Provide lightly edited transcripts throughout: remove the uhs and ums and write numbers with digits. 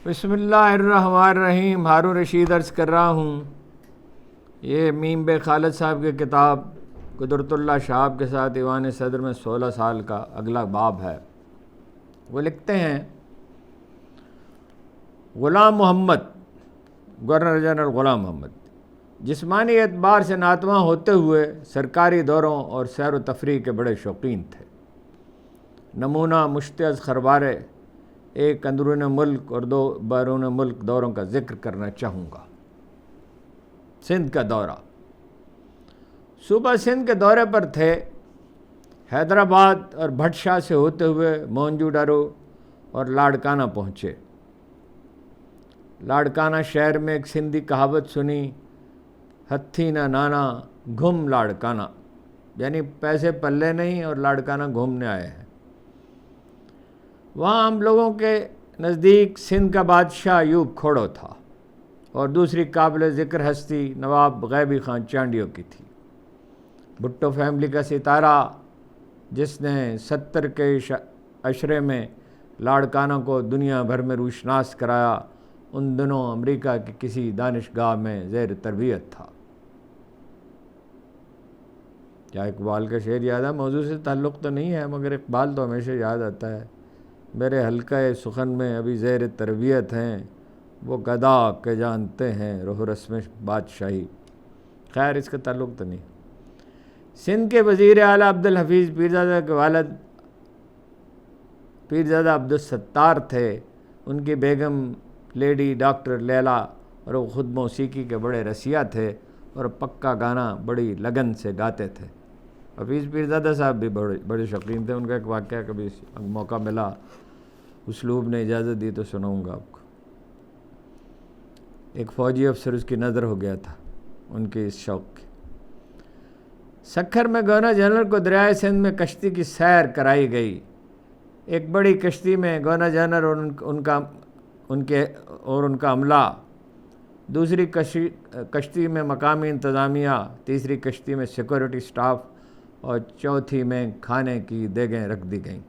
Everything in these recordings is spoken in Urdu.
بسم اللہ الرحمن الرحیم۔ ہارون رشید عرض کر رہا ہوں، یہ میم بے خالد صاحب کی کتاب قدرت اللہ شہاب کے ساتھ ایوان صدر میں 16 سال کا اگلا باب ہے۔ وہ لکھتے ہیں، غلام محمد، گورنر جنرل غلام محمد جسمانی اعتبار سے ناتواں ہوتے ہوئے سرکاری دوروں اور سیر و تفریح کے بڑے شوقین تھے۔ نمونہ مشتعل خربارے ایک اندرون ملک اور 2 بیرون ملک دوروں کا ذکر کرنا چاہوں گا۔ سندھ کا دورہ، صوبہ سندھ کے دورے پر تھے۔ حیدرآباد اور بھٹ شاہ سے ہوتے ہوئے مونجو ڈارو اور لاڑکانہ پہنچے۔ لاڑکانہ شہر میں ایک سندھی کہاوت سنی، ہتھی نہ نانا گھم لاڑکانہ، یعنی پیسے پلے نہیں اور لاڑکانہ گھومنے آئے ہیں۔ وہاں ہم لوگوں کے نزدیک سندھ کا بادشاہ ایوب کھوڑو تھا اور دوسری قابل ذکر ہستی نواب غیبی خان چانڈیو کی تھی۔ بھٹو فیملی کا ستارہ جس نے 70 کے عشرے میں لاڑکانہ کو دنیا بھر میں روشناس کرایا، ان دنوں امریکہ کی کسی دانشگاہ میں زیر تربیت تھا۔ کیا اقبال کا شعر یاد ہے؟ موضوع سے تعلق تو نہیں ہے مگر اقبال تو ہمیشہ یاد آتا ہے۔ میرے حلقہ سخن میں ابھی زیر تربیت ہیں، وہ گدا کے جانتے ہیں روح رسم بادشاہی۔ خیر، اس کا تعلق تو نہیں۔ سندھ کے وزیر اعلیٰ عبدالحفیظ پیرزادہ کے والد پیرزادہ عبدالستار تھے۔ ان کی بیگم لیڈی ڈاکٹر لیلا، اور وہ خود موسیقی کے بڑے رسیا تھے اور پکا گانا بڑی لگن سے گاتے تھے۔ حفیظ پیرزادہ صاحب بھی بڑے شوقین تھے۔ ان کا ایک واقعہ کبھی موقع ملا، اسلوب نے اجازت دی تو سناؤں گا آپ کو۔ ایک فوجی افسر اس کی نظر ہو گیا تھا ان کے اس شوق کی۔ سکھر میں گورنر جنرل کو دریائے سندھ میں کشتی کی سیر کرائی گئی۔ ایک بڑی کشتی میں گورنر جنرل اور ان کا عملہ، دوسری کشتی میں مقامی انتظامیہ، تیسری کشتی میں سیکورٹی سٹاف اور چوتھی میں کھانے کی دیگیں رکھ دی گئیں۔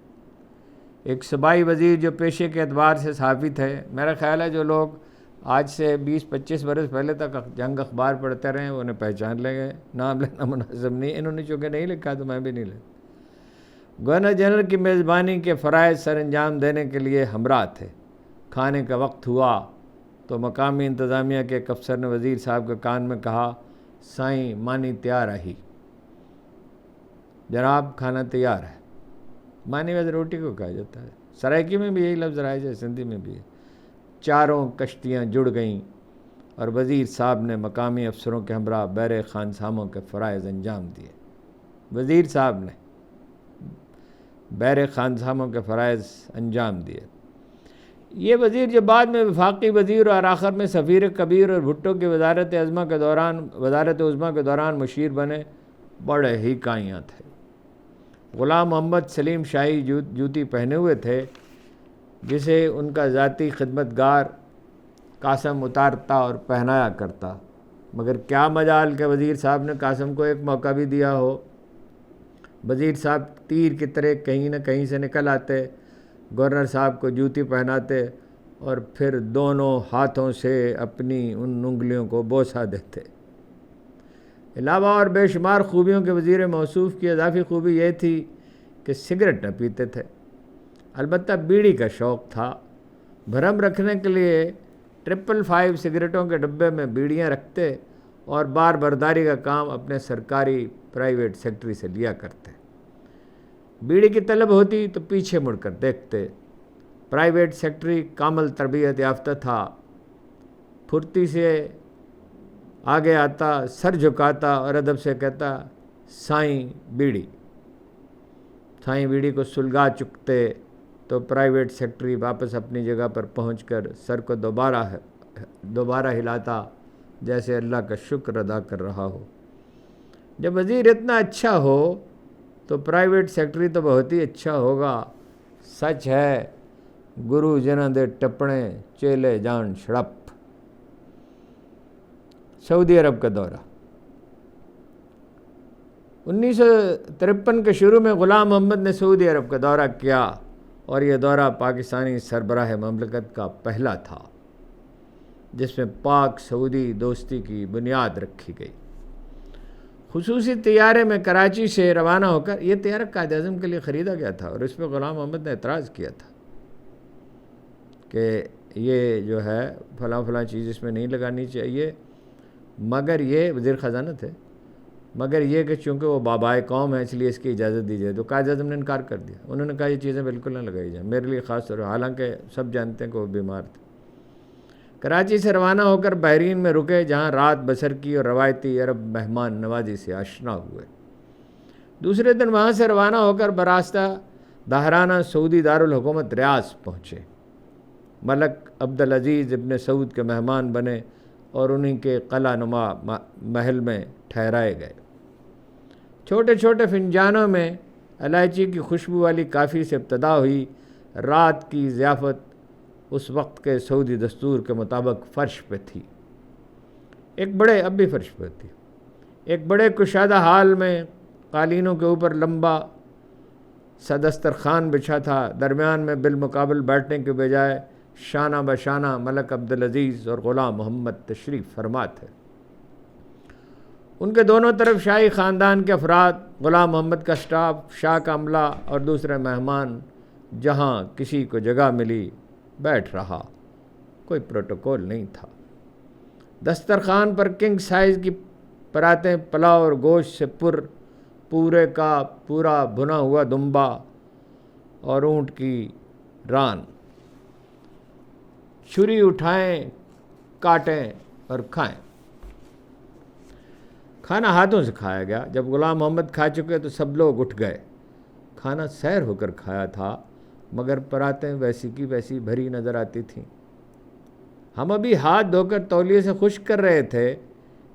ایک صوبائی وزیر جو پیشے کے اعتبار سے صحافی تھے، میرا خیال ہے جو لوگ آج سے 20-25 برس پہلے تک جنگ اخبار پڑھتے رہے ہیں وہ انہیں پہچان لیں گے۔ نام لینا مناسب نہیں، انہوں نے چونکہ نہیں لکھا تو میں بھی نہیں لکھا۔ گورنر جنرل کی میزبانی کے فرائض سر انجام دینے کے لیے ہمراہ تھے۔ کھانے کا وقت ہوا تو مقامی انتظامیہ کے ایک افسر نے وزیر صاحب کے کان میں کہا، سائیں مانی تیار آہی، جناب کھانا تیار ہے۔ مانی ویسے روٹی کو کہا جاتا ہے، سرائکی میں بھی یہی لفظ رائج ہے، سندھی میں بھی ہے۔ چاروں کشتیاں جڑ گئیں اور وزیر صاحب نے مقامی افسروں کے ہمراہ بیر خانساموں کے فرائض انجام دیے۔ وزیر صاحب نے بیر خانساموں کے فرائض انجام دیے۔ یہ وزیر جو بعد میں وفاقی وزیر اور آخر میں سفیر کبیر اور بھٹو کی وزارت عظمیٰ کے دوران مشیر بنے، بڑے ہی کائیاں تھے۔ غلام محمد سلیم شاہی جوتی پہنے ہوئے تھے، جسے ان کا ذاتی خدمتگار قاسم اتارتا اور پہنایا کرتا، مگر کیا مجال کہ وزیر صاحب نے قاسم کو ایک موقع بھی دیا ہو۔ وزیر صاحب تیر کی طرح کہیں نہ کہیں سے نکل آتے، گورنر صاحب کو جوتی پہناتے اور پھر دونوں ہاتھوں سے اپنی ان انگلیوں کو بوسہ دیتے۔ علاوہ اور بے شمار خوبیوں کے وزیر موصوف کی اضافی خوبی یہ تھی کہ سگریٹ نہ پیتے تھے، البتہ بیڑی کا شوق تھا۔ بھرم رکھنے کے لیے 555 سگریٹوں کے ڈبے میں بیڑیاں رکھتے اور بار برداری کا کام اپنے سرکاری پرائیویٹ سیکٹری سے لیا کرتے۔ بیڑی کی طلب ہوتی تو پیچھے مڑ کر دیکھتے۔ پرائیویٹ سیکٹری کامل تربیت یافتہ تھا، پھرتی سے آگے آتا، سر جھکاتا اور ادب سے کہتا، سائیں بیڑی۔ سائیں بیڑی کو سلگا چکتے تو پرائیویٹ سیکٹری واپس اپنی جگہ پر پہنچ کر سر کو دوبارہ ہلاتا، جیسے اللہ کا شکر ادا کر رہا ہو۔ جب وزیر اتنا اچھا ہو تو پرائیویٹ سیکٹری تو بہت ہی اچھا ہوگا۔ سچ ہے گرو جنہ دے ٹپڑے چیلے جان شڑپ۔ سعودی عرب کا دورہ۔ 1953 کے شروع میں غلام محمد نے سعودی عرب کا دورہ کیا اور یہ دورہ پاکستانی سربراہ مملکت کا پہلا تھا جس میں پاک سعودی دوستی کی بنیاد رکھی گئی۔ خصوصی طیارے میں کراچی سے روانہ ہو کر، یہ طیارہ قائد اعظم کے لیے خریدا گیا تھا اور اس پہ غلام محمد نے اعتراض کیا تھا کہ یہ جو ہے فلاں فلاں چیز اس میں نہیں لگانی چاہیے، مگر یہ وزیر خزانہ تھے، مگر یہ کہ چونکہ وہ بابائے قوم ہے اس لیے اس کی اجازت دی جائے، تو قائد اعظم نے انکار کر دیا۔ انہوں نے کہا یہ چیزیں بالکل نہ لگائی جائیں، میرے لیے خاص طور پر، حالانکہ سب جانتے ہیں کہ وہ بیمار تھے۔ کراچی سے روانہ ہو کر بحرین میں رکے، جہاں رات بسر کی اور روایتی عرب مہمان نوازی سے آشنا ہوئے۔ دوسرے دن وہاں سے روانہ ہو کر براستہ دہرانہ سعودی دارالحکومت ریاض پہنچے۔ ملک عبدالعزیز ابن سعود کے مہمان بنے اور انہی کے قلعہ نما محل میں ٹھہرائے گئے۔ چھوٹے چھوٹے فنجانوں میں الائچی کی خوشبو والی کافی سے ابتدا ہوئی۔ رات کی ضیافت اس وقت کے سعودی دستور کے مطابق فرش پہ تھی، اب بھی فرش پہ تھی۔ ایک بڑے کشادہ حال میں قالینوں کے اوپر لمبا سا دسترخوان بچھا تھا۔ درمیان میں بالمقابل بیٹھنے کے بجائے شانہ بشانہ ملک عبدالعزیز اور غلام محمد تشریف فرما تھے۔ ان کے دونوں طرف شاہی خاندان کے افراد، غلام محمد کا سٹاف، شاہ کا عملہ اور دوسرے مہمان۔ جہاں کسی کو جگہ ملی بیٹھ رہا، کوئی پروٹوکول نہیں تھا۔ دسترخوان پر کنگ سائز کی پراتیں پلاؤ اور گوشت سے پورے کا پورا بھنا ہوا دمبا اور اونٹ کی ران۔ چھری اٹھائیں، کاٹیں اور کھائیں۔ کھانا ہاتھوں سے کھایا گیا۔ جب غلام محمد کھا چکے تو سب لوگ اٹھ گئے۔ کھانا سیر ہو کر کھایا تھا، مگر پراتیں ویسی کی ویسی بھری نظر آتی تھیں۔ ہم ابھی ہاتھ دھو کر تولیے سے خشک کر رہے تھے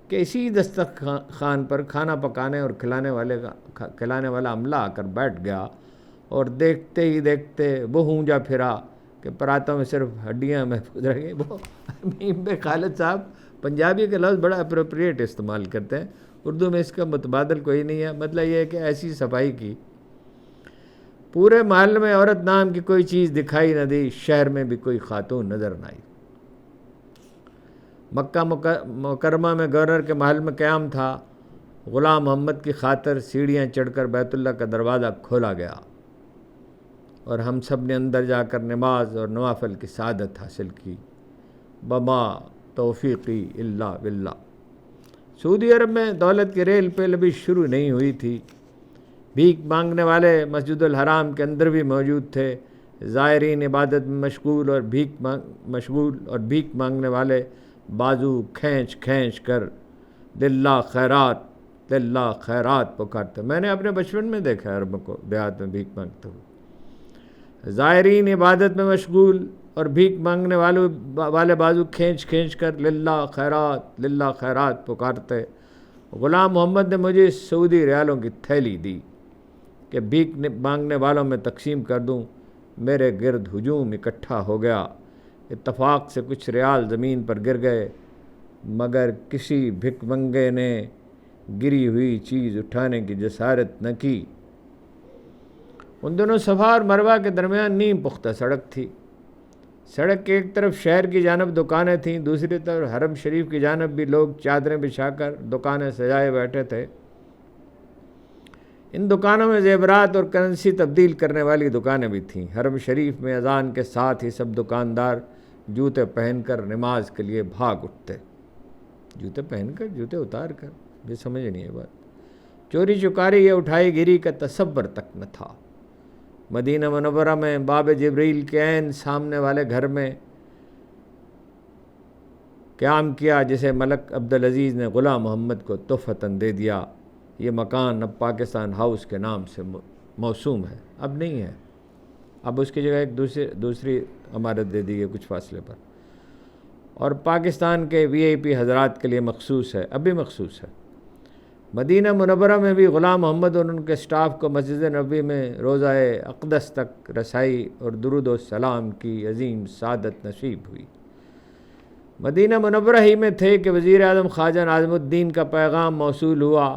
کہ اسی دسترخوان پر کھانا پکانے اور کھلانے والا عملہ آ کر بیٹھ گیا اور دیکھتے ہی دیکھتے وہ ہونجا پھرا کہ پراتوں میں صرف ہڈیاں محفوظ رہ گئی۔ وہ امیم خالد صاحب پنجابی کے لفظ بڑا اپروپریٹ استعمال کرتے ہیں، اردو میں اس کا متبادل کوئی نہیں ہے۔ مطلب یہ ہے کہ ایسی صفائی کی، پورے محل میں عورت نام کی کوئی چیز دکھائی نہ دی، شہر میں بھی کوئی خاتون نظر نہ آئی۔ مکہ مکرمہ میں گورنر کے محل میں قیام تھا۔ غلام محمد کی خاطر سیڑھیاں چڑھ کر بیت اللہ کا دروازہ کھولا گیا اور ہم سب نے اندر جا کر نماز اور نوافل کی سعادت حاصل کی۔ بما توفیقی الا باللہ۔ سعودی عرب میں دولت کی ریل پہ ابھی شروع نہیں ہوئی تھی۔ بھیک مانگنے والے مسجد الحرام کے اندر بھی موجود تھے۔ زائرین عبادت میں مشغول اور بھیک مانگنے والے بازو کھینچ کھینچ کر للہ خیرات للہ خیرات پکارتے۔ میں نے اپنے بچپن میں دیکھا عربوں کو دیہات میں بھیک مانگتے ہوئے۔ زائرین عبادت میں مشغول اور بھیک مانگنے والے بازو کھینچ کھینچ کر للہ خیرات پکارتے۔ غلام محمد نے مجھے سعودی ریالوں کی تھیلی دی کہ بھیک مانگنے والوں میں تقسیم کر دوں۔ میرے گرد ہجوم اکٹھا ہو گیا۔ اتفاق سے کچھ ریال زمین پر گر گئے، مگر کسی بھک منگے نے گری ہوئی چیز اٹھانے کی جسارت نہ کی۔ ان دنوں صفا اور مروہ کے درمیان نیم پختہ سڑک تھی۔ سڑک کے ایک طرف شہر کی جانب دکانیں تھیں، دوسری طرف حرم شریف کی جانب بھی لوگ چادریں بچھا کر دکانیں سجائے بیٹھے تھے۔ ان دکانوں میں زیورات اور کرنسی تبدیل کرنے والی دکانیں بھی تھیں۔ حرم شریف میں اذان کے ساتھ ہی سب دکاندار جوتے پہن کر نماز کے لیے بھاگ اٹھتے۔ جوتے پہن کر، جوتے اتار کر، یہ سمجھ نہیں ہے بات۔ چوری چکاری یا اٹھائی گیری کا تصور تک نہ تھا۔ مدینہ منورہ میں باب جبریل کے عین سامنے والے گھر میں قیام کیا، جسے ملک عبدالعزیز نے غلام محمد کو تحفتاً دے دیا۔ یہ مکان اب پاکستان ہاؤس کے نام سے موسوم ہے، اب نہیں ہے، اب اس کی جگہ ایک دوسری عمارت دے دی ہے کچھ فاصلے پر، اور پاکستان کے وی آئی پی حضرات کے لیے مخصوص ہے، اب بھی مخصوص ہے۔ مدینہ منورہ میں بھی غلام محمد اور ان کے سٹاف کو مسجد نبوی میں روضہ اقدس تک رسائی اور درود و سلام کی عظیم سعادت نصیب ہوئی۔ مدینہ منورہ ہی میں تھے کہ وزیر اعظم خواجہ ناظم الدین کا پیغام موصول ہوا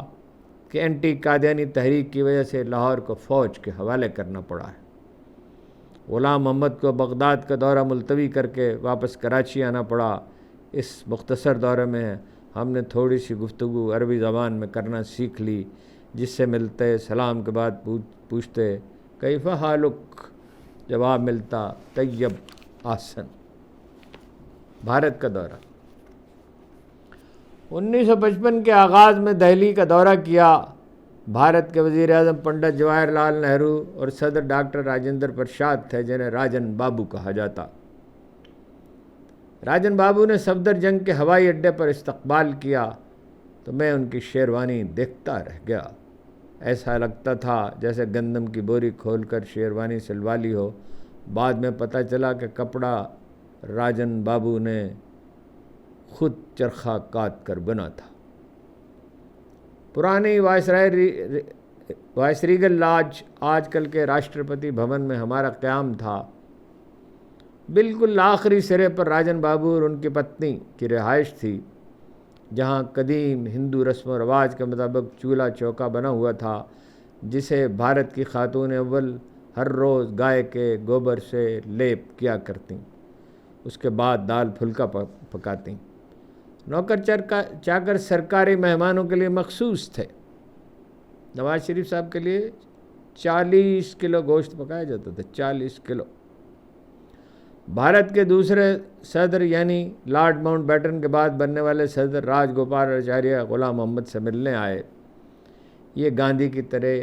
کہ اینٹی قادیانی تحریک کی وجہ سے لاہور کو فوج کے حوالے کرنا پڑا ہے۔ غلام محمد کو بغداد کا دورہ ملتوی کر کے واپس کراچی آنا پڑا۔ اس مختصر دورے میں ہم نے تھوڑی سی گفتگو عربی زبان میں کرنا سیکھ لی، جس سے ملتے سلام کے بعد پوچھتے کیف حالک، جواب ملتا طیب آسن۔ بھارت کا دورہ 1955 کے آغاز میں دہلی کا دورہ کیا۔ بھارت کے وزیر اعظم پنڈت جواہر لال نہرو اور صدر ڈاکٹر راجندر پرساد تھے، جنہیں راجن بابو کہا جاتا۔ راجن بابو نے صفدر جنگ کے ہوائی اڈے پر استقبال کیا تو میں ان کی شیروانی دیکھتا رہ گیا۔ ایسا لگتا تھا جیسے گندم کی بوری کھول کر شیروانی سلوا لی ہو۔ بعد میں پتہ چلا کہ کپڑا راجن بابو نے خود چرخہ کاٹ کر بنا تھا۔ پرانی وائس ریگل لاج، آج کل کے راشٹرپتی بھون میں ہمارا قیام تھا۔ بالکل آخری سرے پر راجن بابو اور ان کی پتنی کی رہائش تھی، جہاں قدیم ہندو رسم و رواج کے مطابق چولہا چوکا بنا ہوا تھا، جسے بھارت کی خاتون اول ہر روز گائے کے گوبر سے لیپ کیا کرتیں، اس کے بعد دال پھلکا پکاتیں۔ نوکر چاکر سرکاری مہمانوں کے لیے مخصوص تھے۔ نواز شریف صاحب کے لیے 40 کلو گوشت پکایا جاتا تھا، 40 کلو۔ بھارت کے دوسرے صدر یعنی لارڈ ماؤنٹ بیٹن کے بعد بننے والے صدر راج گوپال آچاریہ غلام محمد سے ملنے آئے۔ یہ گاندھی کی طرح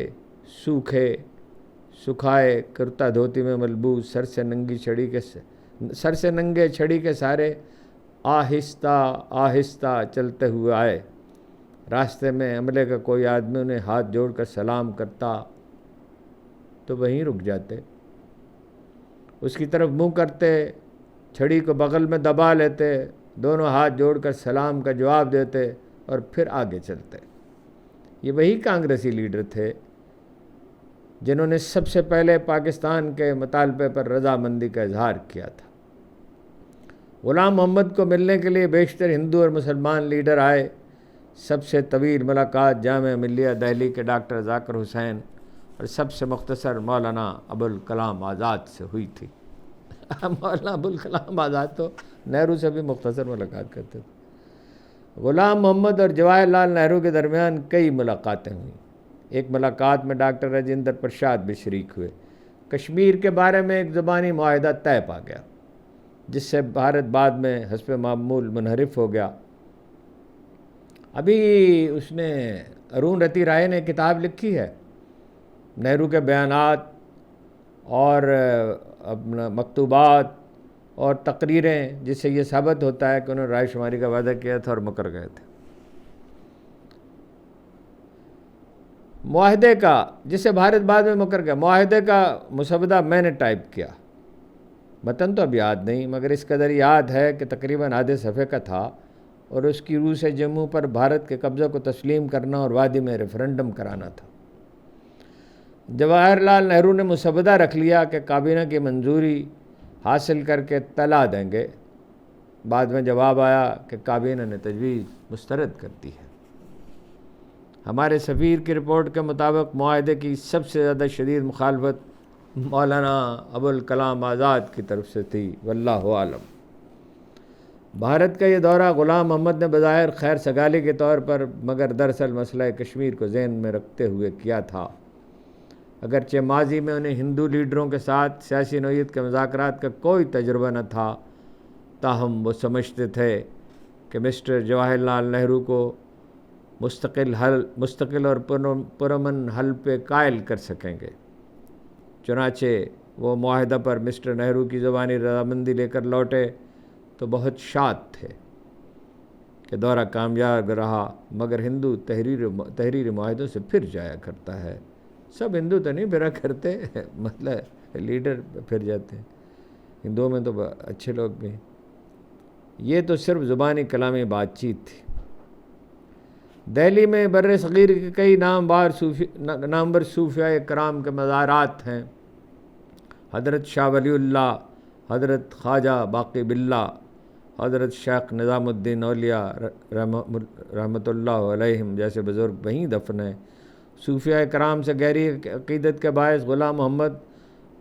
سکھائے کرتا دھوتی میں ملبوس، سر سے ننگے چھڑی کے سارے آہستہ آہستہ چلتے ہوئے آئے۔ راستے میں عملے کا کوئی آدمی انہیں ہاتھ جوڑ کر سلام کرتا تو وہیں رک جاتے، اس کی طرف منہ کرتے، چھڑی کو بغل میں دبا لیتے، دونوں ہاتھ جوڑ کر سلام کا جواب دیتے اور پھر آگے چلتے۔ یہ وہی کانگریسی لیڈر تھے جنہوں نے سب سے پہلے پاکستان کے مطالبے پر رضامندی کا اظہار کیا تھا۔ غلام محمد کو ملنے کے لیے بیشتر ہندو اور مسلمان لیڈر آئے۔ سب سے طویل ملاقات جامعہ ملیہ دہلی کے ڈاکٹر ذاکر حسین اور سب سے مختصر مولانا ابوالکلام آزاد سے ہوئی تھی۔ مولانا ابوالکلام آزاد تو نہرو سے بھی مختصر ملاقات کرتے تھے۔ غلام محمد اور جواہر لال نہرو کے درمیان کئی ملاقاتیں ہوئیں۔ ایک ملاقات میں ڈاکٹر راجندر پرساد بھی شریک ہوئے۔ کشمیر کے بارے میں ایک زبانی معاہدہ طے پا گیا، جس سے بھارت بعد میں حسب معمول منحرف ہو گیا۔ ابھی اس نے ارون رتی رائے نے کتاب لکھی ہے، نہرو کے بیانات اور اپنا مکتوبات اور تقریریں، جس سے یہ ثابت ہوتا ہے کہ انہوں نے رائے شماری کا وعدہ کیا تھا اور مکر گئے تھے۔ معاہدے کا، جسے بھارت بعد میں مکر گیا، معاہدے کا مسودہ میں نے ٹائپ کیا۔ متن تو اب یاد نہیں، مگر اس قدر یاد ہے کہ تقریباً آدھے صفحے کا تھا، اور اس کی روح سے جموں پر بھارت کے قبضہ کو تسلیم کرنا اور وادی میں ریفرنڈم کرانا تھا۔ جواہر لال نہرو نے مسودہ رکھ لیا کہ کابینہ کی منظوری حاصل کر کے طلا دیں گے۔ بعد میں جواب آیا کہ کابینہ نے تجویز مسترد کر دی ہے۔ ہمارے سفیر کی رپورٹ کے مطابق معاہدے کی سب سے زیادہ شدید مخالفت مولانا ابوالکلام آزاد کی طرف سے تھی، واللہ عالم۔ بھارت کا یہ دورہ غلام محمد نے بظاہر خیر سگالی کے طور پر، مگر دراصل مسئلہ کشمیر کو ذہن میں رکھتے ہوئے کیا تھا۔ اگرچہ ماضی میں انہیں ہندو لیڈروں کے ساتھ سیاسی نوعیت کے مذاکرات کا کوئی تجربہ نہ تھا، تاہم وہ سمجھتے تھے کہ مسٹر جواہر لال نہرو کو مستقل اور پرامن حل پہ قائل کر سکیں گے۔ چنانچہ وہ معاہدہ پر مسٹر نہرو کی زبانی رضامندی لے کر لوٹے تو بہت شاد تھے کہ دورہ کامیاب رہا، مگر ہندو تحریری معاہدوں سے پھر جایا کرتا ہے۔ سب ہندو تو نہیں پھرا کرتے، مطلب لیڈر پھر جاتے ہیں، ہندوؤں میں تو اچھے لوگ بھی ہیں۔ یہ تو صرف زبانی کلامی بات چیت تھی۔ دہلی میں بر صغیر کے کئی نامور صوفیاء کرام کے مزارات ہیں۔ حضرت شاہ ولی اللہ، حضرت خواجہ باقی باللہ، حضرت شیخ نظام الدین اولیاء رحمۃ اللہ علیہم جیسے بزرگ وہیں دفن ہیں۔ صوفیاء کرام سے گہری عقیدت کے باعث غلام محمد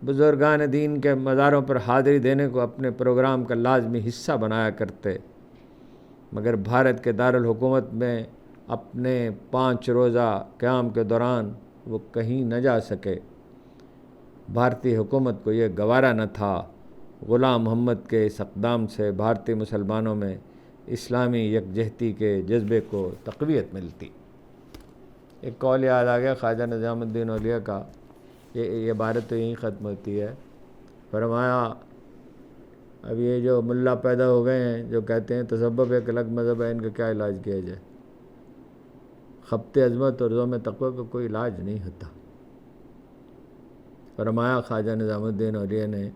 بزرگان دین کے مزاروں پر حاضری دینے کو اپنے پروگرام کا لازمی حصہ بنایا کرتے، مگر بھارت کے دارالحکومت میں اپنے 5 روزہ قیام کے دوران وہ کہیں نہ جا سکے۔ بھارتی حکومت کو یہ گوارا نہ تھا۔ غلام محمد کے اس اقدام سے بھارتی مسلمانوں میں اسلامی یکجہتی کے جذبے کو تقویت ملتی۔ ایک قول یاد آ گیا خواجہ نظام الدین اولیاء کا، یہ عبارت تو یہیں ختم ہوتی ہے۔ فرمایا اب یہ جو ملا پیدا ہو گئے ہیں جو کہتے ہیں تسبب ایک الگ مذہب ہے، ان کا کیا علاج کیا جائے؟ خبت عظمت اور ذوم تقوی کا کوئی علاج نہیں ہوتا۔ فرمایا خواجہ نظام الدین اولیاء نے،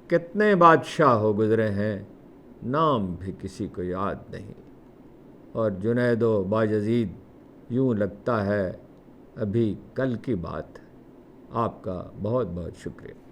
کتنے بادشاہ ہو گزرے ہیں نام بھی کسی کو یاد نہیں، اور جنید و باجزید یوں لگتا ہے ابھی کل کی بات ہے۔ آپ کا بہت بہت شکریہ۔